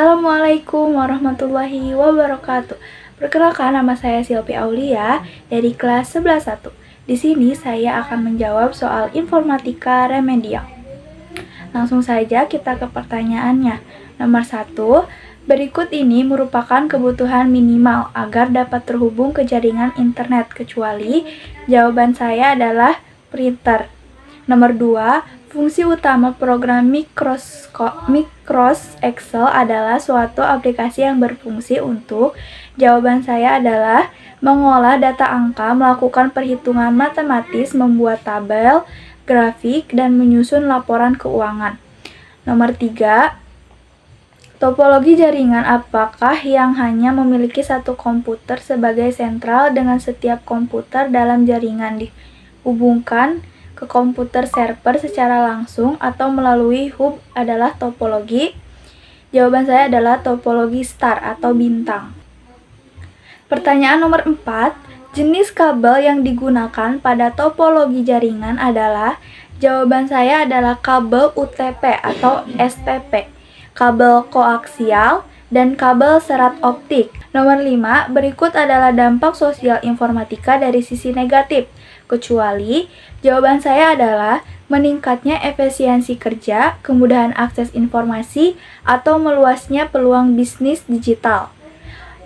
Assalamualaikum warahmatullahi wabarakatuh. Perkenalkan, nama saya Silvi Aulia dari kelas 11.1. Di sini saya akan menjawab soal informatika remedial. Langsung saja kita ke pertanyaannya. Nomor 1, berikut ini merupakan kebutuhan minimal agar dapat terhubung ke jaringan internet, kecuali jawaban saya adalah printer. Nomor 2, fungsi utama program Microsoft Excel adalah suatu aplikasi yang berfungsi untuk, jawaban saya adalah mengolah data angka, melakukan perhitungan matematis, membuat tabel, grafik, dan menyusun laporan keuangan. Nomor 3, topologi jaringan apakah yang hanya memiliki satu komputer sebagai sentral dengan setiap komputer dalam jaringan dihubungkan ke komputer server secara langsung atau melalui hub adalah topologi? Jawaban saya adalah topologi star atau bintang. Pertanyaan nomor 4, jenis kabel yang digunakan pada topologi jaringan adalah? Jawaban saya adalah kabel UTP atau STP, kabel koaksial, dan kabel serat optik. Nomor 5, berikut adalah dampak sosial informatika dari sisi negatif, kecuali, jawaban saya adalah meningkatnya efisiensi kerja, kemudahan akses informasi, atau meluasnya peluang bisnis digital.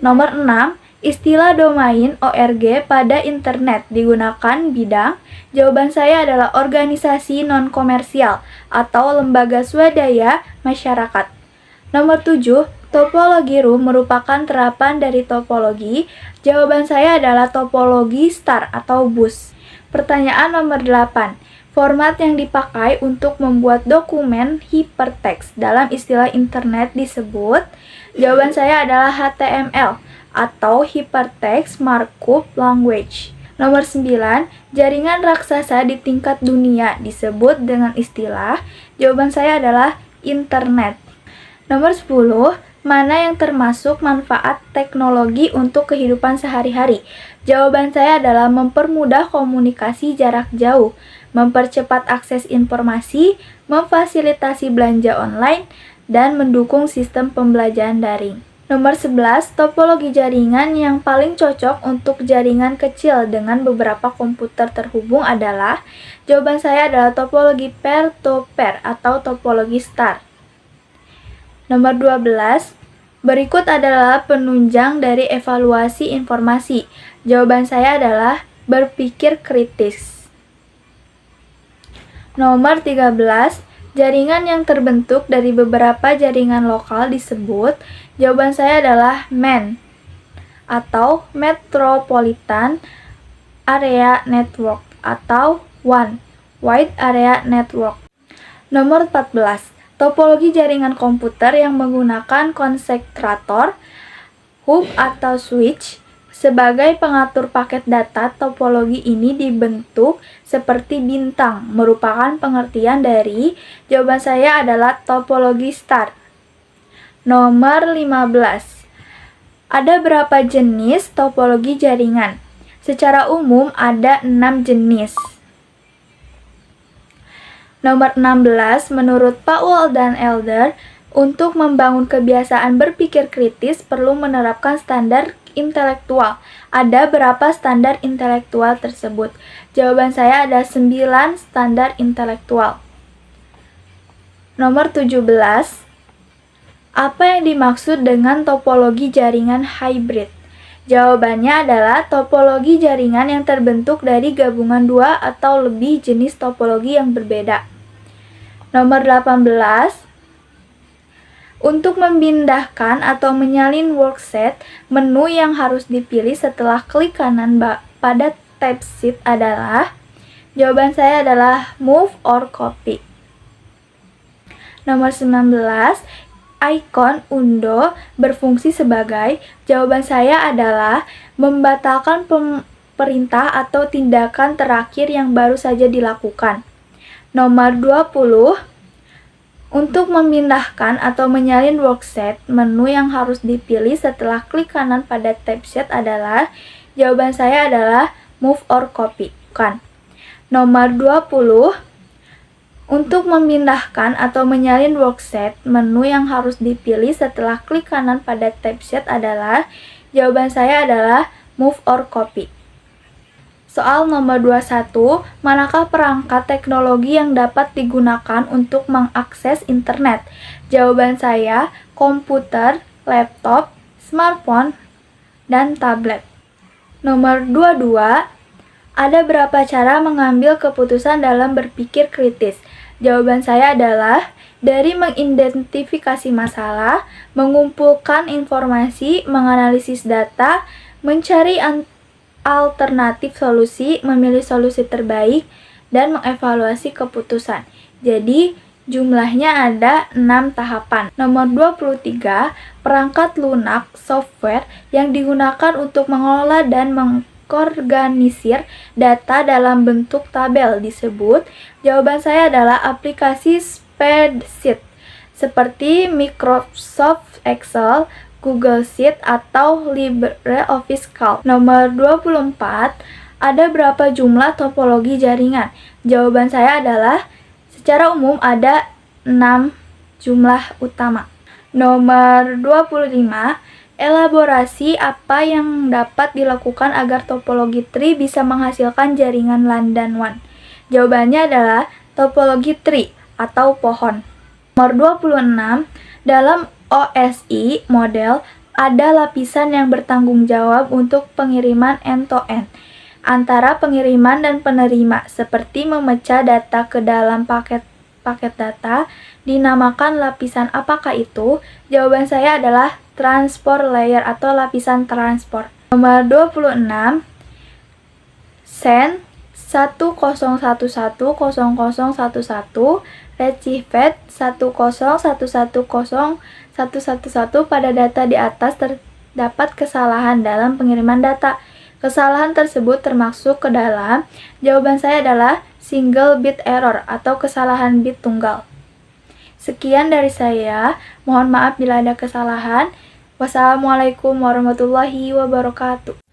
Nomor 6, istilah domain ORG pada internet digunakan bidang, jawaban saya adalah organisasi non-komersial atau lembaga swadaya masyarakat. Nomor 7, topologi room merupakan terapan dari topologi, jawaban saya adalah topologi star atau bus. Pertanyaan nomor 8, format yang dipakai untuk membuat dokumen hypertext dalam istilah internet disebut? Jawaban saya adalah HTML atau Hypertext Markup Language. Nomor 9, jaringan raksasa di tingkat dunia disebut dengan istilah? Jawaban saya adalah internet. Nomor 10, mana yang termasuk manfaat teknologi untuk kehidupan sehari-hari? Jawaban saya adalah mempermudah komunikasi jarak jauh, mempercepat akses informasi, memfasilitasi belanja online, dan mendukung sistem pembelajaran daring. Nomor 11, topologi jaringan yang paling cocok untuk jaringan kecil dengan beberapa komputer terhubung adalah? Jawaban saya adalah topologi peer-to-peer atau topologi star. Nomor 12, berikut adalah penunjang dari evaluasi informasi. Jawaban saya adalah berpikir kritis. Nomor 13, jaringan yang terbentuk dari beberapa jaringan lokal disebut? Jawaban saya adalah MAN atau Metropolitan Area Network atau WAN, Wide Area Network. Nomor 14, topologi jaringan komputer yang menggunakan konsentrator, hub atau switch sebagai pengatur paket data. Topologi ini dibentuk seperti bintang, merupakan pengertian dari? Jawaban saya adalah topologi star. Nomor 15, ada berapa jenis topologi jaringan? Secara umum ada 6 jenis. Nomor 16, menurut Powell dan Elder, untuk membangun kebiasaan berpikir kritis perlu menerapkan standar intelektual. Ada berapa standar intelektual tersebut? Jawaban saya ada 9 standar intelektual. Nomor 17, apa yang dimaksud dengan topologi jaringan hybrid? Jawabannya adalah topologi jaringan yang terbentuk dari gabungan dua atau lebih jenis topologi yang berbeda. Nomor 18, untuk memindahkan atau menyalin worksheet, menu yang harus dipilih setelah klik kanan pada tab sheet adalah? Jawaban saya adalah move or copy. Nomor 19, ikon undo berfungsi sebagai? Jawaban saya adalah membatalkan perintah atau tindakan terakhir yang baru saja dilakukan. Nomor 20, untuk memindahkan atau menyalin worksheet, menu yang harus dipilih setelah klik kanan pada tab sheet adalah? Jawaban saya adalah move or copy. Nomor 20, Untuk memindahkan atau menyalin worksheet, menu yang harus dipilih setelah klik kanan pada tab sheet adalah, jawaban saya adalah move or copy. Soal nomor 21, manakah perangkat teknologi yang dapat digunakan untuk mengakses internet? Jawaban saya, komputer, laptop, smartphone, dan tablet. Nomor 22, ada berapa cara mengambil keputusan dalam berpikir kritis? Jawaban saya adalah dari mengidentifikasi masalah, mengumpulkan informasi, menganalisis data, mencari alternatif solusi, memilih solusi terbaik, dan mengevaluasi keputusan. Jadi, jumlahnya ada 6 tahapan. Nomor 23, perangkat lunak software yang digunakan untuk mengelola dan mengorganisir data dalam bentuk tabel disebut. Jawaban saya adalah aplikasi spreadsheet seperti Microsoft Excel, Google Sheet, atau LibreOffice Calc. Nomor 24, ada berapa jumlah topologi jaringan? Jawaban saya adalah secara umum ada 6 jumlah utama. Nomor 25, elaborasi apa yang dapat dilakukan agar topologi tree bisa menghasilkan jaringan LAN dan WAN. Jawabannya adalah topologi tree atau pohon. Nomor 26, dalam OSI model ada lapisan yang bertanggung jawab untuk pengiriman end-to-end antara pengiriman dan penerima, seperti memecah data ke dalam paket data, dinamakan lapisan apakah itu? Jawaban saya adalah transport layer atau lapisan transport. Nomor 26, send 10110011, receive 10110111 pada data di atas terdapat kesalahan dalam pengiriman data. Kesalahan tersebut termasuk ke dalam. Jawaban saya adalah single bit error atau kesalahan bit tunggal. Sekian dari saya. Mohon maaf bila ada kesalahan. Wassalamualaikum warahmatullahi wabarakatuh.